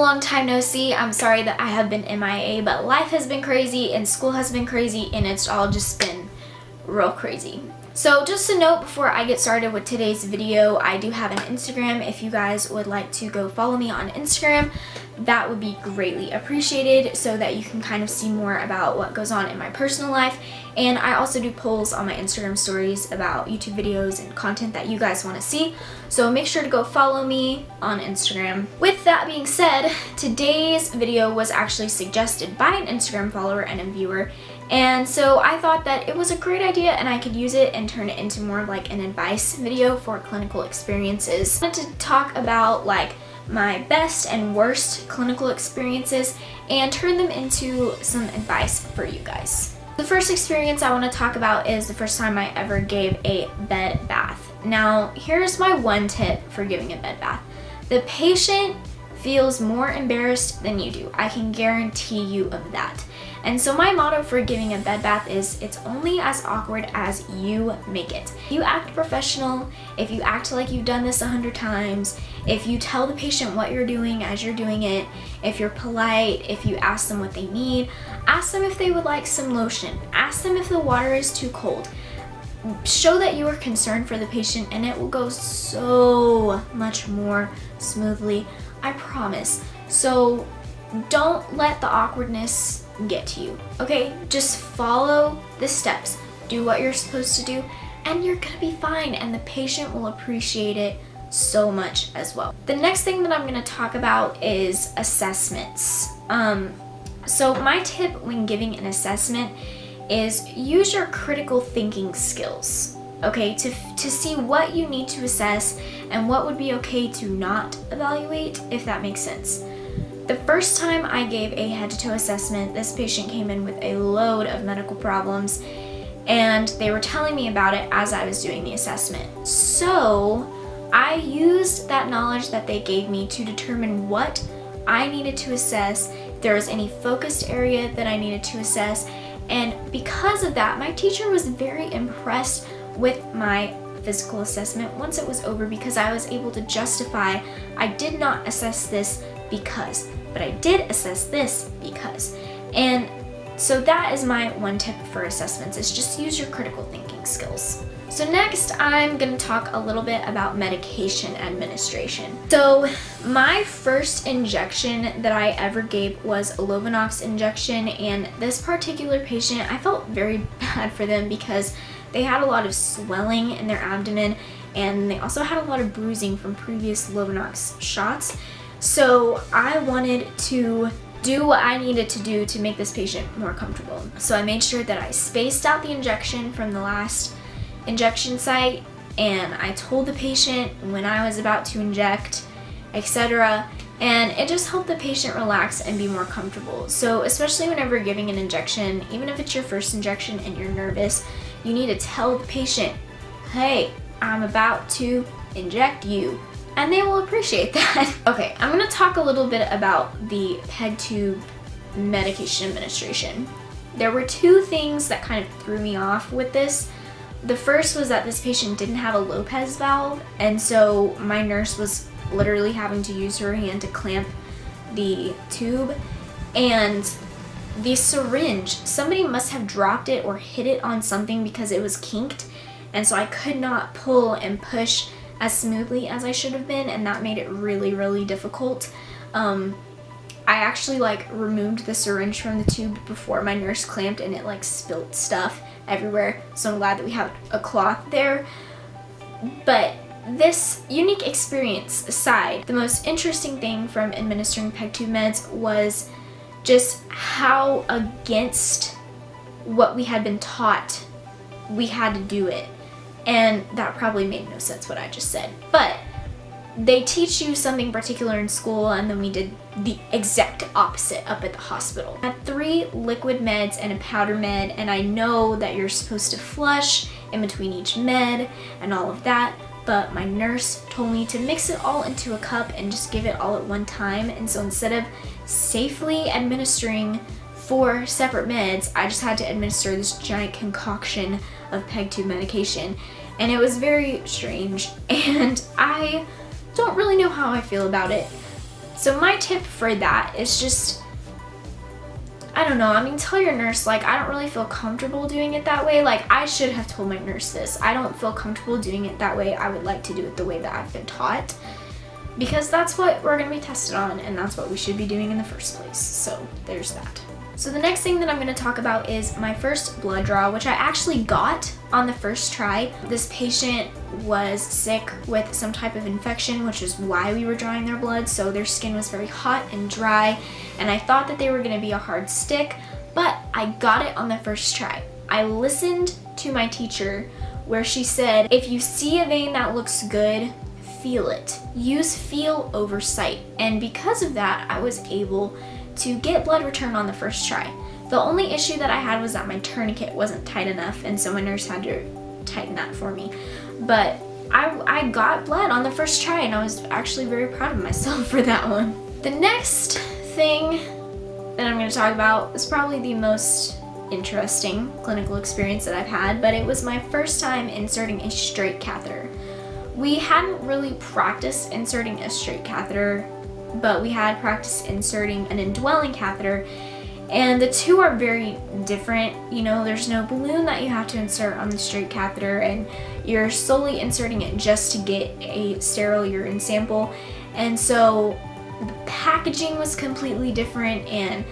long time no see. I'm sorry that I have been MIA, but life has been crazy and school has been crazy and it's all just been real crazy. So just a note before I get started with today's video, I do have an Instagram. If you guys would like to go follow me on Instagram, that would be greatly appreciated so that you can kind of see more about what goes on in my personal life. And I also do polls on my Instagram stories about YouTube videos and content that you guys want to see. So make sure to go follow me on Instagram. With that being said, today's video was actually suggested by an Instagram follower and a viewer. And so I thought that it was a great idea and I could use it and turn it into more of like an advice video for clinical experiences. I wanted to talk about like my best and worst clinical experiences and turn them into some advice for you guys. The first experience I want to talk about is the first time I ever gave a bed bath. Now, here's my one tip for giving a bed bath. The patient feels more embarrassed than you do. I can guarantee you of that. And so my motto for giving a bed bath is it's only as awkward as you make it. If you act professional, if you act like you've done this 100 times, if you tell the patient what you're doing as you're doing it, if you're polite, if you ask them what they need, ask them if they would like some lotion, ask them if the water is too cold. Show that you are concerned for the patient and it will go so much more smoothly, I promise. So don't let the awkwardness get to you, okay? Just follow the steps, do what you're supposed to do, and you're gonna be fine, and the patient will appreciate it so much as well. The next thing that I'm gonna talk about is assessments. So my tip when giving an assessment is use your critical thinking skills, okay, to see what you need to assess and what would be okay to not evaluate, if that makes sense. The first time I gave a head-to-toe assessment, this patient came in with a load of medical problems and they were telling me about it as I was doing the assessment. So I used that knowledge that they gave me to determine what I needed to assess, if there was any focused area that I needed to assess, and because of that, my teacher was very impressed with my physical assessment once it was over because I was able to justify I did not assess this because, but I did assess this because. And so that is my one tip for assessments, is just use your critical thinking skills. So next I'm going to talk a little bit about medication administration. So my first injection that I ever gave was a Lovenox injection, and this particular patient, I felt very bad for them because they had a lot of swelling in their abdomen and they also had a lot of bruising from previous Lovenox shots. So I wanted to do what I needed to do to make this patient more comfortable. So I made sure that I spaced out the injection from the last injection site, and I told the patient when I was about to inject, etc. And it just helped the patient relax and be more comfortable. So especially whenever giving an injection, even if it's your first injection and you're nervous, you need to tell the patient, hey, I'm about to inject you. And they will appreciate that. Okay, I'm gonna talk a little bit about the PEG tube medication administration. There were two things that kind of threw me off with this. The first was that this patient didn't have a Lopez valve, and so my nurse was literally having to use her hand to clamp the tube. And the syringe, somebody must have dropped it or hit it on something because it was kinked, and so I could not pull and push as smoothly as I should have been, and that made it really, really difficult. I actually like removed the syringe from the tube before my nurse clamped, and it like spilt stuff everywhere, so I'm glad that we have a cloth there. But this unique experience aside, the most interesting thing from administering PEG tube meds was just how against what we had been taught we had to do it. And that probably made no sense what I just said. But they teach you something particular in school, and then we did the exact opposite up at the hospital. I had 3 liquid meds and a powder med, and I know that you're supposed to flush in between each med and all of that, but my nurse told me to mix it all into a cup and just give it all at one time. And so instead of safely administering 4 separate meds, I just had to administer this giant concoction of PEG tube medication, and it was very strange, and I don't really know how I feel about it. So my tip for that is just, I don't know, I mean, tell your nurse, like, I don't really feel comfortable doing it that way. Like, I should have told my nurse this. I don't feel comfortable doing it that way. I would like to do it the way that I've been taught, because that's what we're going to be tested on, and that's what we should be doing in the first place. So there's that. So the next thing that I'm going to talk about is my first blood draw, which I actually got on the first try. This patient was sick with some type of infection, which is why we were drawing their blood. So their skin was very hot and dry, and I thought that they were going to be a hard stick, but I got it on the first try. I listened to my teacher where she said, if you see a vein that looks good, feel it. Use feel over sight. And because of that, I was able to get blood return on the first try. The only issue that I had was that my tourniquet wasn't tight enough, and so my nurse had to tighten that for me. But I got blood on the first try, and I was actually very proud of myself for that one. The next thing that I'm going to talk about is probably the most interesting clinical experience that I've had, but it was my first time inserting a straight catheter. We hadn't really practiced inserting a straight catheter, but we had practiced inserting an indwelling catheter, and the two are very different. You know, there's no balloon that you have to insert on the straight catheter, and you're solely inserting it just to get a sterile urine sample. And so the packaging was completely different, and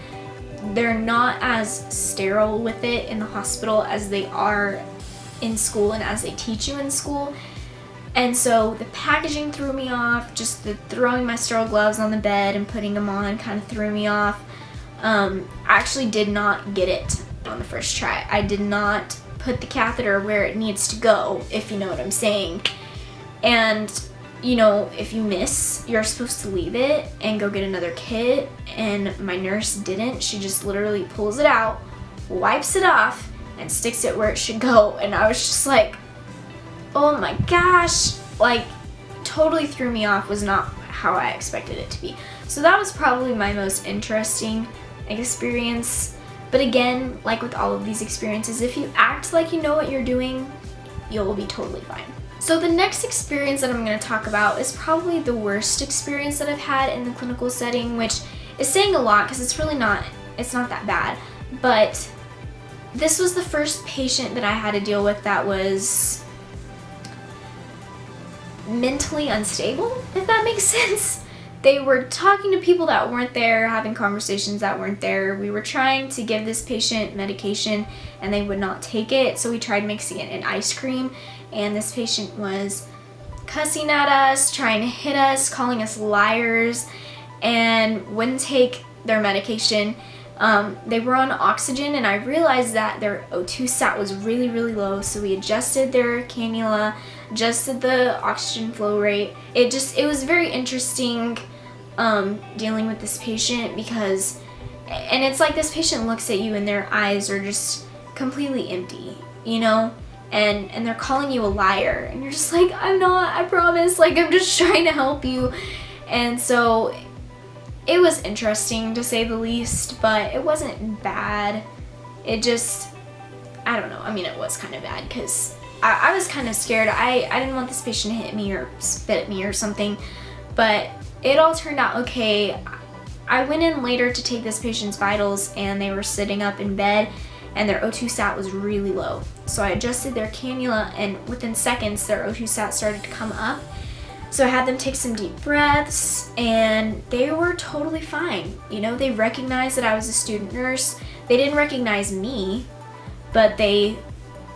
they're not as sterile with it in the hospital as they are in school and as they teach you in school. And so the packaging threw me off. Just the throwing my sterile gloves on the bed and putting them on kind of threw me off. I actually did not get it on the first try. I did not put the catheter where it needs to go, if you know what I'm saying. And, you know, if you miss, you're supposed to leave it and go get another kit. And my nurse didn't. She just literally pulls it out, wipes it off, and sticks it where it should go. And I was just like, oh my gosh, like, totally threw me off. Was not how I expected it to be. So that was probably my most interesting experience. But again, like with all of these experiences, if you act like you know what you're doing, you'll be totally fine. So the next experience that I'm going to talk about is probably the worst experience that I've had in the clinical setting, which is saying a lot because it's really not, it's not that bad. But this was the first patient that I had to deal with that was mentally unstable, if that makes sense. They were talking to people that weren't there, having conversations that weren't there. We were trying to give this patient medication and they would not take it, so we tried mixing it in ice cream, and this patient was cussing at us, trying to hit us, calling us liars, and wouldn't take their medication. They were on oxygen, and I realized that their O2 sat was really, really low, so we adjusted their cannula, adjusted the oxygen flow rate. It was very interesting dealing with this patient, because, and it's like this patient looks at you and their eyes are just completely empty, you know, and they're calling you a liar, and you're just like, I'm not, I promise, like, I'm just trying to help you. And so it was interesting, to say the least, but it wasn't bad. It just, I don't know, I mean, it was kind of bad because I was kind of scared. I didn't want this patient to hit me or spit at me or something, but it all turned out okay. I went in later to take this patient's vitals, and they were sitting up in bed, and their O2 sat was really low. So I adjusted their cannula, and within seconds, their O2 sat started to come up. So I had them take some deep breaths, and they were totally fine. You know, they recognized that I was a student nurse. They didn't recognize me, but they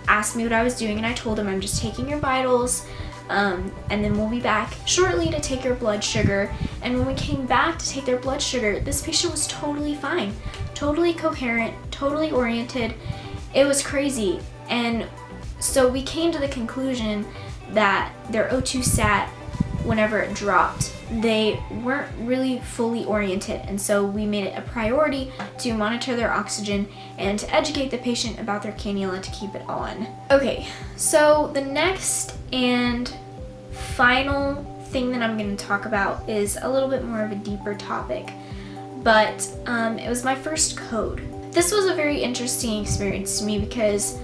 asked me what I was doing, and I told them, I'm just taking your vitals, and then we'll be back shortly to take your blood sugar. And when we came back to take their blood sugar, this patient was totally fine, totally coherent, totally oriented. It was crazy. And so we came to the conclusion that their O2 sat, whenever it dropped, they weren't really fully oriented, and so we made it a priority to monitor their oxygen and to educate the patient about their cannula to keep it on. Okay, so the next and final thing that I'm going to talk about is a little bit more of a deeper topic, but it was my first code. This was a very interesting experience to me because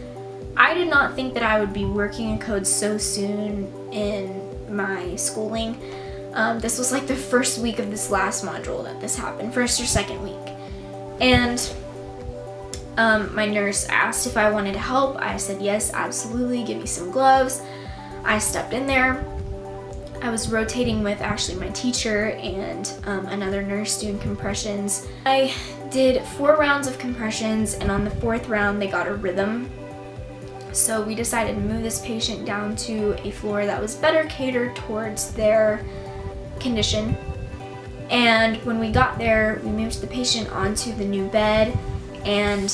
I did not think that I would be working in code so soon in my schooling. This was like the first week of this last module that this happened, first or second week. And my nurse asked if I wanted to help. I said yes, absolutely, give me some gloves. I stepped in there. I was rotating with actually my teacher and another nurse doing compressions. I did 4 rounds of compressions, and on the 4th round they got a rhythm. So we decided to move this patient down to a floor that was better catered towards their condition. And when we got there, we moved the patient onto the new bed, and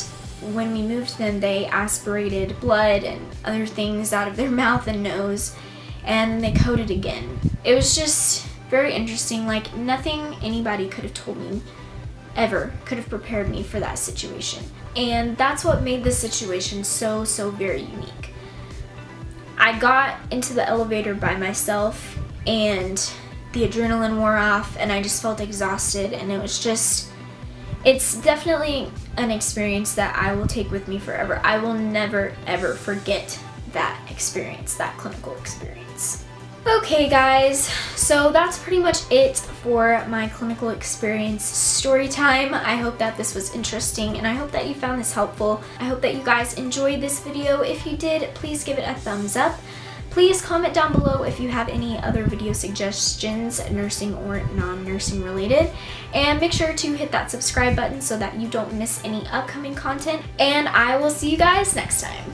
when we moved them, they aspirated blood and other things out of their mouth and nose, and then they coded again. It was just very interesting. Like, nothing anybody could have told me ever could have prepared me for that situation. And that's what made this situation so very unique. I got into the elevator by myself, and the adrenaline wore off, and I just felt exhausted, and it's definitely an experience that I will take with me forever. I will never ever forget that experience, that clinical experience. Okay guys, so that's pretty much it for my clinical experience story time. I hope that this was interesting, and I hope that you found this helpful. I hope that you guys enjoyed this video. If you did, please give it a thumbs up. Please comment down below if you have any other video suggestions, nursing or non-nursing related. And make sure to hit that subscribe button so that you don't miss any upcoming content. And I will see you guys next time.